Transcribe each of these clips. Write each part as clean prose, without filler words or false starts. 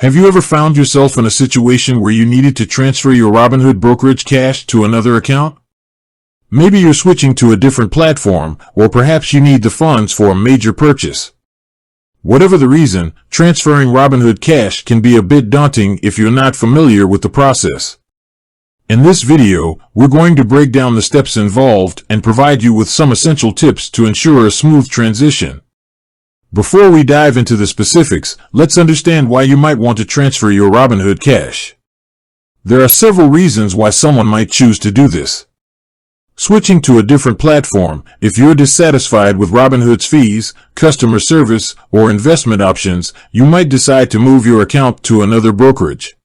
Have you ever found yourself in a situation where you needed to transfer your Robinhood brokerage cash to another account? Maybe you're switching to a different platform, or perhaps you need the funds for a major purchase. Whatever the reason, transferring Robinhood cash can be a bit daunting if you're not familiar with the process. In this video, we're going to break down the steps involved and provide you with some essential tips to ensure a smooth transition. Before we dive into the specifics, let's understand why you might want to transfer your Robinhood cash. There are several reasons why someone might choose to do this. Switching to a different platform. If you're dissatisfied with Robinhood's fees, customer service, or investment options, you might decide to move your account to another brokerage.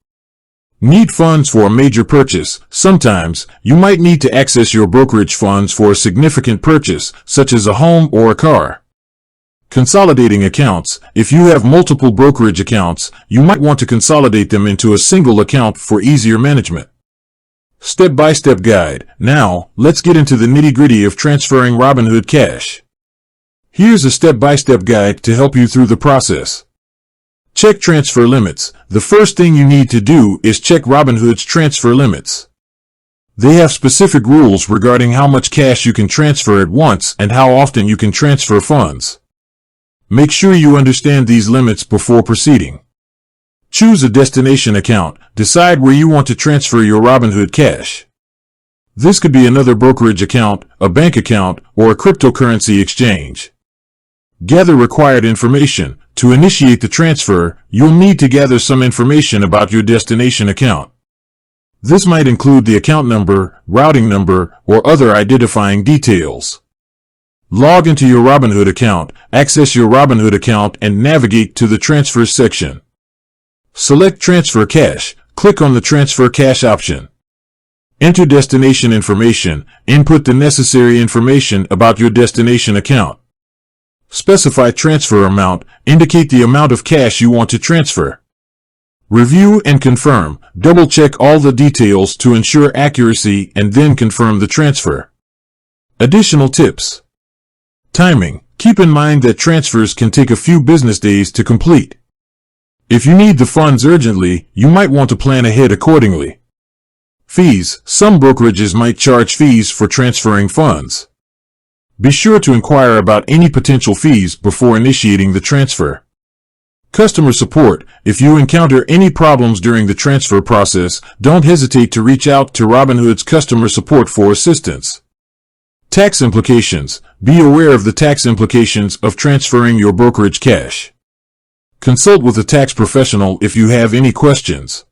Need funds for a major purchase. Sometimes, you might need to access your brokerage funds for a significant purchase, such as a home or a car. Consolidating accounts. If you have multiple brokerage accounts, you might want to consolidate them into a single account for easier management. Step-by-step guide. Now, let's get into the nitty-gritty of transferring Robinhood cash. Here's a step-by-step guide to help you through the process. Check transfer limits. The first thing you need to do is check Robinhood's transfer limits. They have specific rules regarding how much cash you can transfer at once and how often you can transfer funds. Make sure you understand these limits before proceeding. Choose a destination account. Decide where you want to transfer your Robinhood cash. This could be another brokerage account, a bank account, or a cryptocurrency exchange. Gather required information. To initiate the transfer, you'll need to gather some information about your destination account. This might include the account number, routing number, or other identifying details. Log into your Robinhood account, access your Robinhood account, and navigate to the Transfers section. Select Transfer Cash. Click on the Transfer Cash option. Enter destination information. Input the necessary information about your destination account. Specify transfer amount. Indicate the amount of cash you want to transfer. Review and confirm. Double-check all the details to ensure accuracy and then confirm the transfer. Additional tips. Timing. Keep in mind that transfers can take a few business days to complete. If you need the funds urgently, you might want to plan ahead accordingly. Fees. Some brokerages might charge fees for transferring funds. Be sure to inquire about any potential fees before initiating the transfer. Customer support. If you encounter any problems during the transfer process, don't hesitate to reach out to Robinhood's customer support for assistance. Tax implications. Be aware of the tax implications of transferring your brokerage cash. Consult with a tax professional if you have any questions.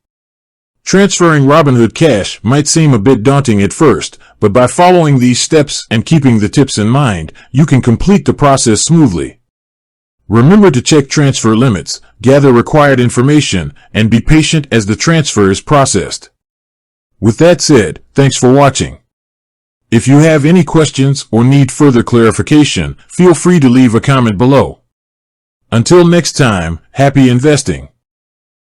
Transferring Robinhood cash might seem a bit daunting at first, but by following these steps and keeping the tips in mind, you can complete the process smoothly. Remember to check transfer limits, gather required information, and be patient as the transfer is processed. With that said, thanks for watching. If you have any questions or need further clarification, feel free to leave a comment below. Until next time, happy investing.